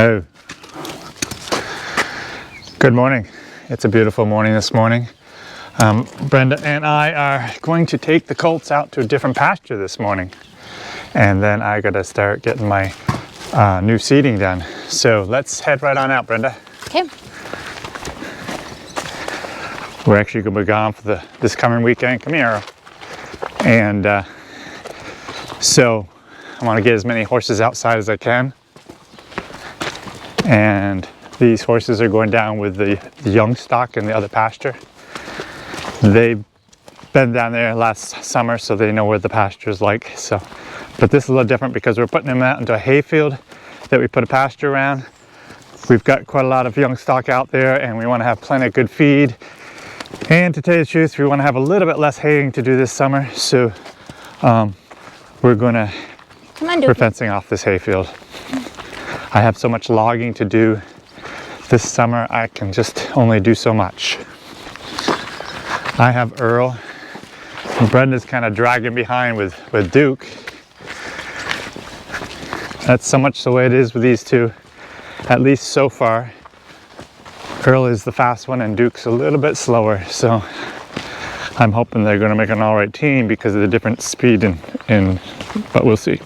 Oh. Good morning. It's a beautiful morning this morning. Brenda and I are going to take the colts out to a different pasture this morning. And then I gotta start getting my new seeding done. So let's head right on out, Brenda. Okay. We're actually gonna be gone for this coming weekend. Come here, Earl. And so I wanna get as many horses outside as I can. And these horses are going down with the young stock in the other pasture. They've been down there last summer, so they know where the pasture is like. So, but this is a little different because we're putting them out into a hayfield that we put a pasture around. We've got quite a lot of young stock out there, and we want to have plenty of good feed. And to tell you the truth, we want to have a little bit less haying to do this summer. So we're fencing off this hayfield. I have so much logging to do this summer, I can just only do so much. I have Earl, and Brenda's kind of dragging behind with Duke. That's so much the way it is with these two, at least so far. Earl is the fast one and Duke's a little bit slower, so I'm hoping they're going to make an all right team because of the different speed but we'll see.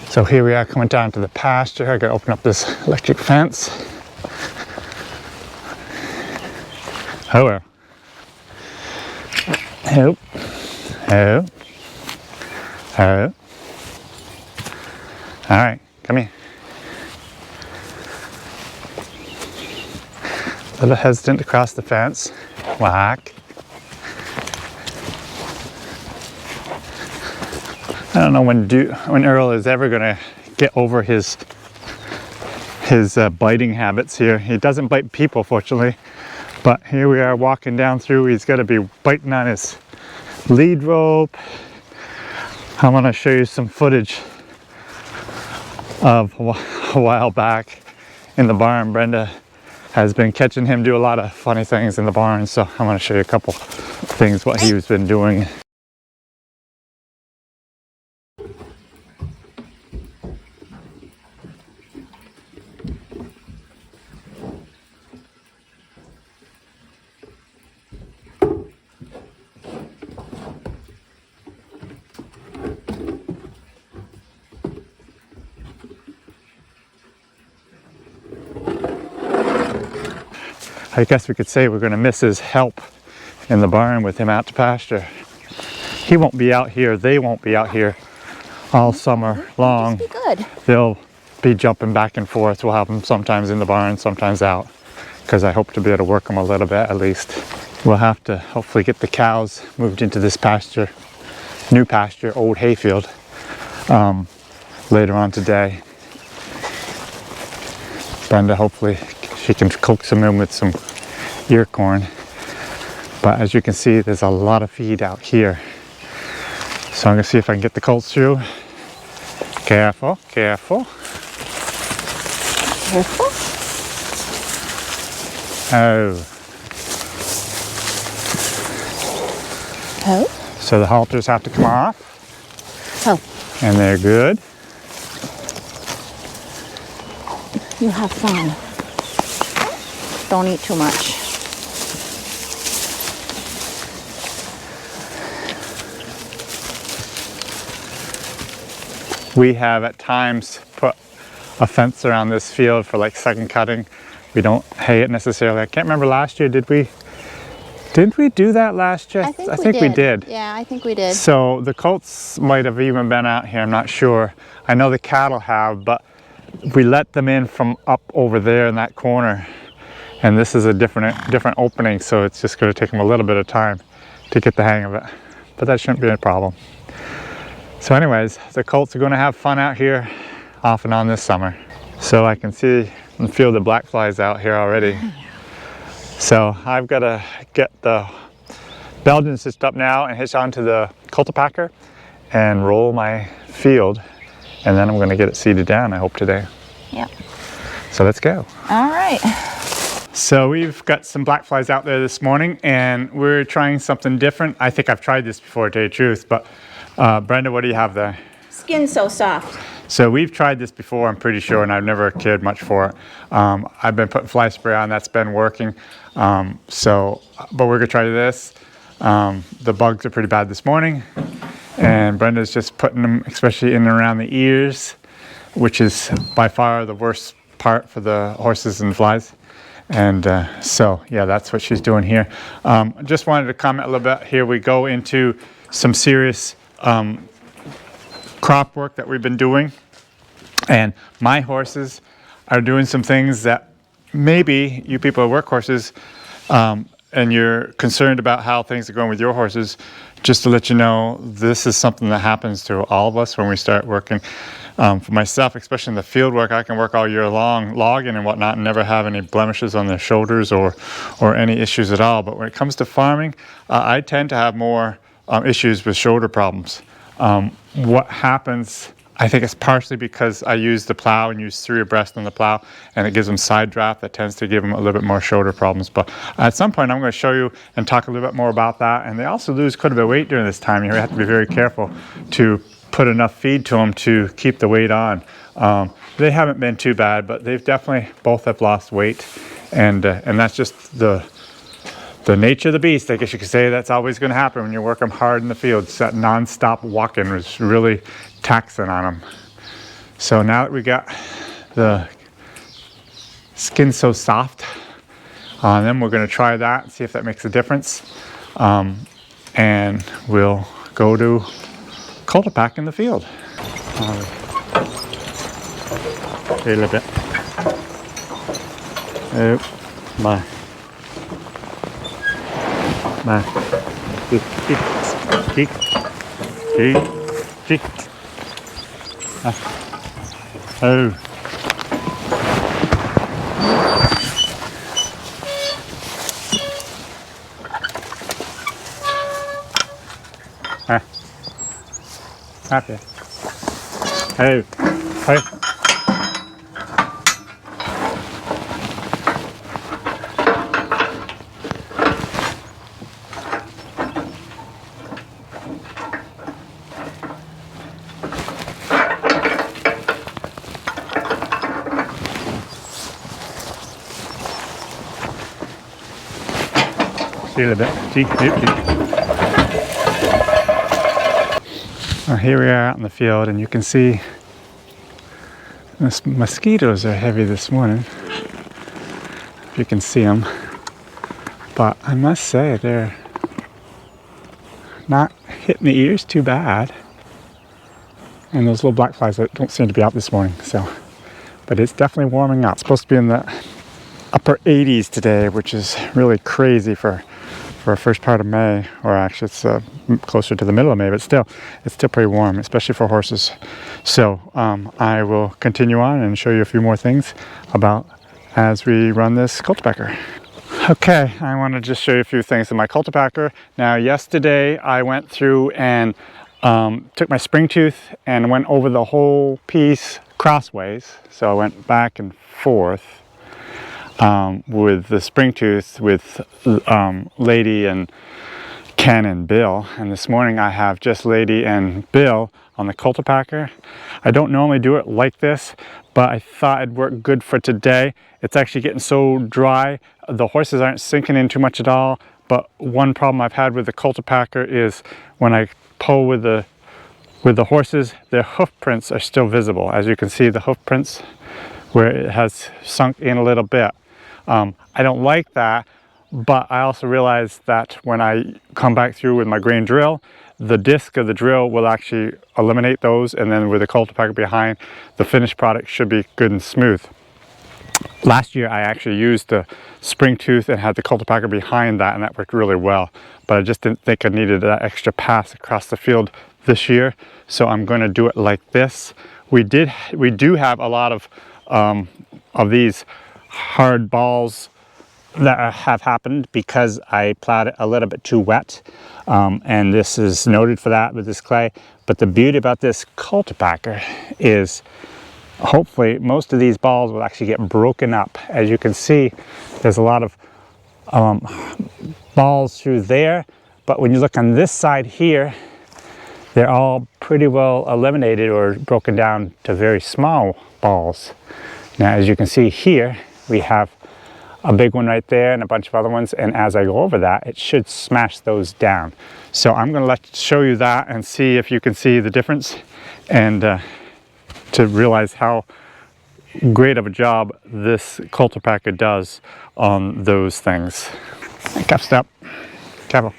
So here we are coming down to the pasture. I gotta open up this electric fence. Oh, oh, oh, oh. All right, come here. A little hesitant to cross the fence. Whack. I don't know when Earl is ever gonna get over his biting habits here. He doesn't bite people, fortunately, but here we are walking down through. He's got to be biting on his lead rope. I want to show you some footage of a while back in the barn. Brenda has been catching him do a lot of funny things in the barn, so I want to show you a couple things what he's been doing. I guess we could say we're going to miss his help in the barn with him out to pasture. He won't be out here, they won't be out here all summer long. Be good. They'll be jumping back and forth. We'll have them sometimes in the barn, sometimes out, because I hope to be able to work them a little bit at least. We'll have to hopefully get the cows moved into this pasture, new pasture, old hayfield, later on today. Brenda, hopefully she can coax them in with some ear corn. But as you can see, there's a lot of feed out here. So I'm gonna see if I can get the colts through. Careful, careful. Careful. Oh. Oh. So the halters have to come off. Oh. And they're good. You have fun. Don't eat too much. We have at times put a fence around this field for like second cutting. We don't hay it necessarily. I can't remember last year, did we do that last year? I think we did. Yeah, I think we did. So the colts might have even been out here, I'm not sure. I know the cattle have, but we let them in from up over there in that corner. And this is a different opening, so it's just going to take them a little bit of time to get the hang of it. But that shouldn't be a problem. So anyways, the colts are going to have fun out here off and on this summer. So I can see and feel the black flies out here already. So I've got to get the Belgian stitched up now and hitch onto the Cultipacker and roll my field. And then I'm going to get it seeded down, I hope, today. Yep. So let's go. All right. So we've got some black flies out there this morning, and we're trying something different. I think I've tried this before, to tell you the truth, but Brenda, what do you have there? Skin so soft. So we've tried this before, I'm pretty sure, and I've never cared much for it. I've been putting fly spray on, that's been working. But we're gonna try this. The bugs are pretty bad this morning, and Brenda's just putting them, especially in and around the ears, which is by far the worst part for the horses and flies. And so yeah, that's what she's doing here. Just wanted to comment a little bit. Here we go into some serious crop work that we've been doing, and my horses are doing some things that maybe you people who work horses and you're concerned about how things are going with your horses. Just to let you know, this is something that happens to all of us when we start working. For myself, especially in the field work, I can work all year long, logging and whatnot, and never have any blemishes on the shoulders or any issues at all. But when it comes to farming, I tend to have more issues with shoulder problems. What happens, I think it's partially because I use the plow and use 3 abreast on the plow, and it gives them side draft that tends to give them a little bit more shoulder problems. But at some point I'm going to show you and talk a little bit more about that. And they also lose quite a bit of weight during this time. You have to be very careful to put enough feed to them to keep the weight on. They haven't been too bad, but they've definitely both have lost weight, and that's just the nature of the beast. I guess you could say that's always going to happen when you work them hard in the field. It's that non-stop walking is really taxing on them. So now that we got the skin so soft on them, we're going to try that and see if that makes a difference. And we'll go to Cultipack in the field. A little bit. Oh, my. Oh. Happy. Oh. Hey. See you in a bit. See. Well, here we are out in the field, and you can see the mosquitoes are heavy this morning, if you can see them. But I must say they're not hitting the ears too bad. And those little black flies that don't seem to be out this morning. So, but it's definitely warming up. It's supposed to be in the upper 80s today, which is really crazy for a first part of May, or actually it's closer to the middle of May, but still, it's still pretty warm, especially for horses. So I will continue on and show you a few more things about as we run this cultipacker. Okay, I want to just show you a few things in my cultipacker. Now, yesterday I went through and took my spring tooth and went over the whole piece crossways. So I went back and forth with the spring tooth with Lady and Ken and Bill, and this morning I have just Lady and Bill on the cultipacker. I don't normally do it like this, but I thought it'd work good for today. It's actually getting so dry, the horses aren't sinking in too much at all. But one problem I've had with the cultipacker is when I pull with the horses, their hoof prints are still visible. As you can see, the hoof prints where it has sunk in a little bit. I don't like that, but I also realize that when I come back through with my grain drill, the disc of the drill will actually eliminate those, and then with the cultipacker behind, the finished product should be good and smooth. Last year I actually used the spring tooth and had the cultipacker behind that, and that worked really well, but I just didn't think I needed that extra pass across the field this year, so I'm going to do it like this. We do have a lot of these hard balls that have happened because I plowed it a little bit too wet, and this is noted for that with this clay. But the beauty about this cultipacker is hopefully most of these balls will actually get broken up. As you can see, there's a lot of balls through there, but when you look on this side here, they're all pretty well eliminated or broken down to very small balls. Now, as you can see here, we have a big one right there and a bunch of other ones, and as I go over that, it should smash those down. So I'm going to show you that and see if you can see the difference, and to realize how great of a job this Cultipacker does on those things. Cup step. Careful.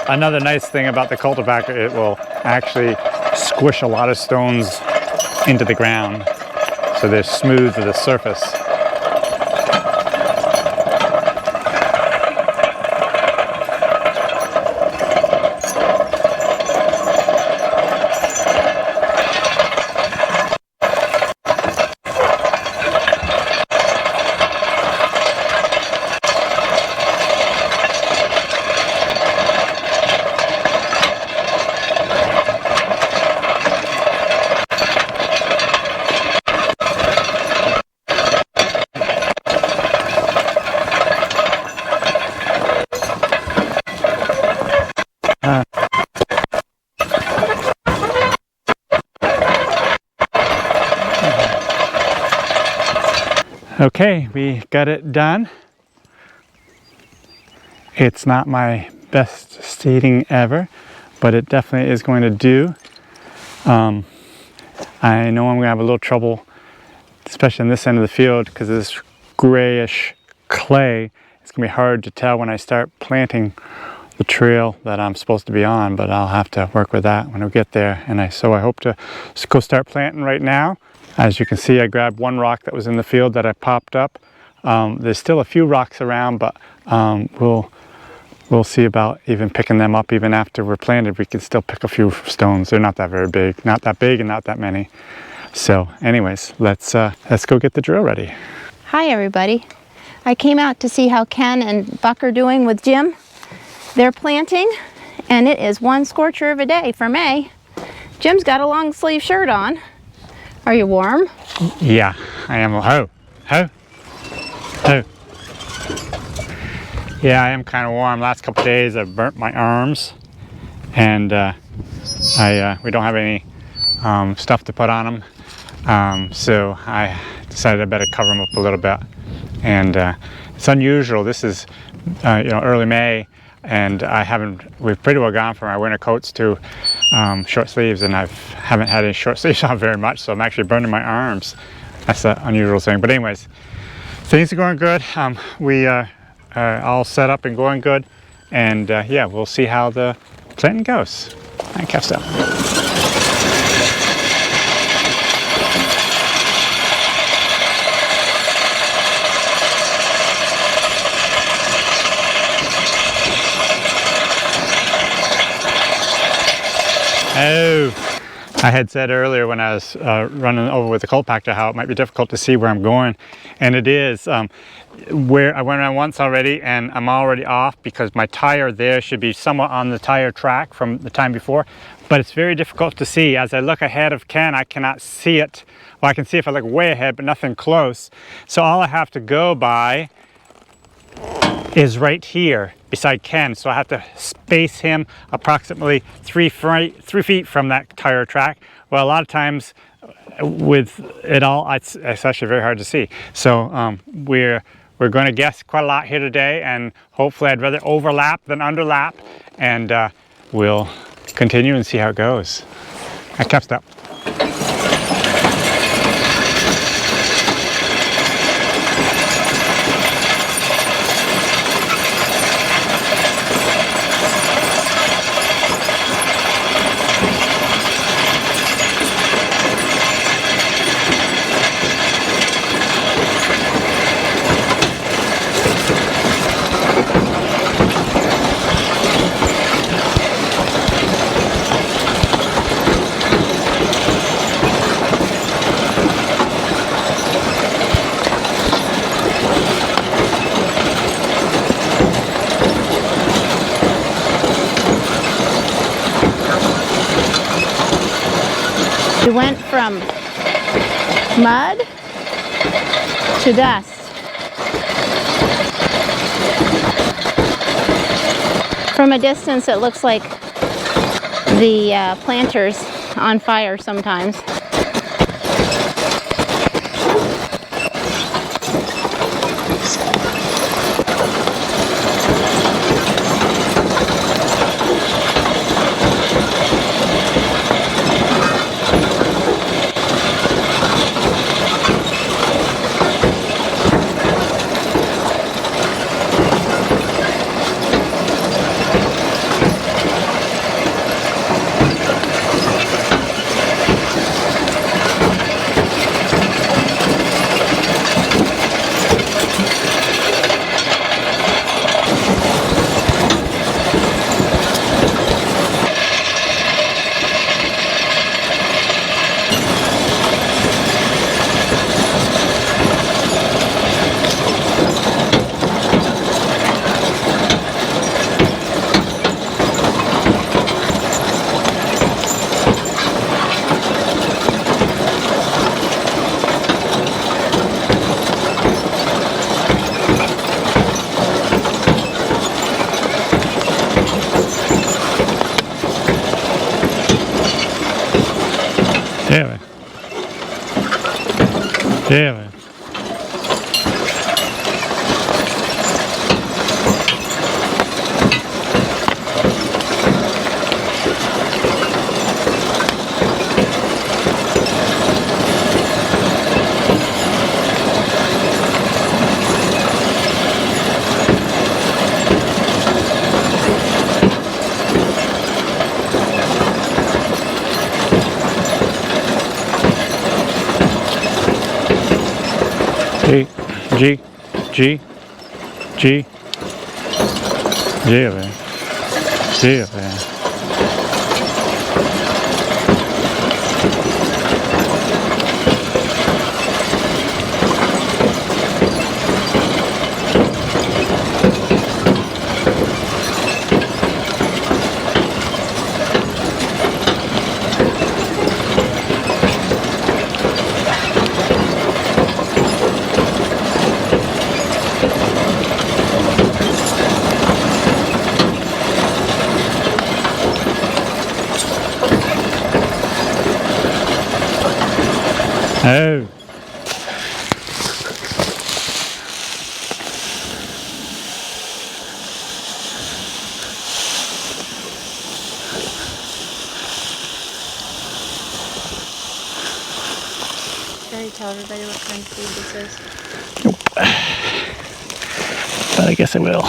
Another nice thing about the Cultipacker, it will actually squish a lot of stones into the ground, so they're smooth to the surface. Okay, we got it done. It's not my best seeding ever, but it definitely is going to do. I know I'm going to have a little trouble, especially on this end of the field, because of this grayish clay. It's going to be hard to tell when I start planting the trail that I'm supposed to be on, but I'll have to work with that when we get there. And so I hope to go start planting right now. As you can see, I grabbed one rock that was in the field that I popped up. There's still a few rocks around, but we'll see about even picking them up. Even after we're planted, we can still pick a few stones. They're not that very big, not that big and not that many. So anyways, let's go get the drill ready. Hi everybody. I came out to see how Ken and Buck are doing with Jim. They're planting, and it is one scorcher of a day for May. Jim's got a long sleeve shirt on. Are you warm? Yeah, I am. Oh. Yeah, I am kind of warm. Last couple of days I've burnt my arms, and we don't have any stuff to put on them, so I decided I better cover them up a little bit. And it's unusual. This is early May, and we've pretty well gone from our winter coats to short sleeves, and I haven't had any short sleeves on very much, so I'm actually burning my arms. That's an unusual thing. But anyways, things are going good. We are all set up and going good, and yeah, we'll see how the planting goes. All right, calf step. Oh, I had said earlier when I was running over with the Cultipacking how it might be difficult to see where I'm going, and it is. Where I went around once already, and I'm already off because my tire there should be somewhat on the tire track from the time before, but it's very difficult to see. As I look ahead of Ken, I cannot see it. Well, I can see if I look way ahead, but nothing close. So all I have to go by is right here beside Ken, so I have to space him approximately 3 feet from that tire track. Well, a lot of times with it all, it's actually very hard to see. So we're going to guess quite a lot here today, and hopefully I'd rather overlap than underlap, and we'll continue and see how it goes. I kept up. We went from mud to dust. From a distance, it looks like the planter's on fire sometimes. Damn. Damn. G, G, G, G, man. G, man. Oh. Can you tell everybody what kind of food this is? Nope. But I guess I will.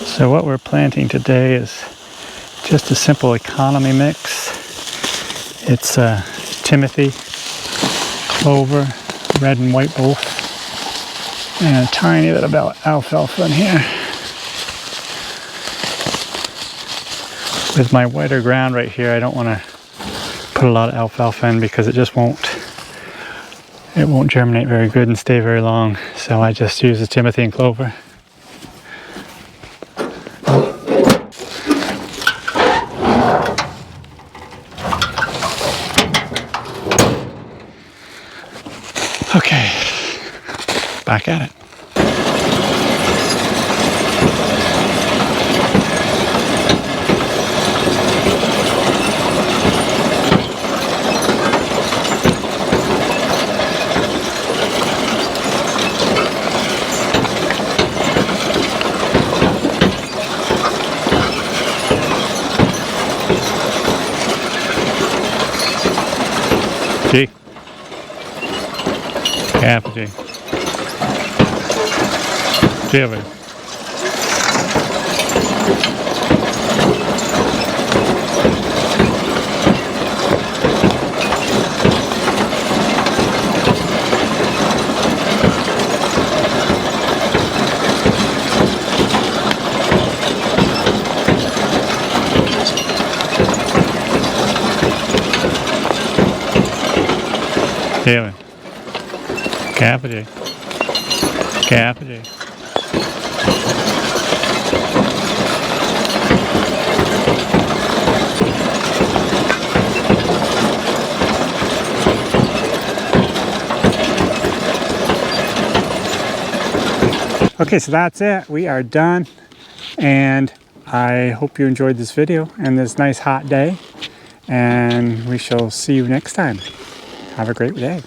So what we're planting today is just a simple economy mix. It's Timothy, clover, red and white both, and a tiny bit of alfalfa in here. With my whiter ground right here, I don't want to put a lot of alfalfa in because it just won't germinate very good and stay very long. So I just use the Timothy and clover. Okay, back at it. G. Capital G. G over there. G. Capital G. Capital G. Okay, so that's it. We are done. And I hope you enjoyed this video and this nice hot day. And we shall see you next time. Have a great day.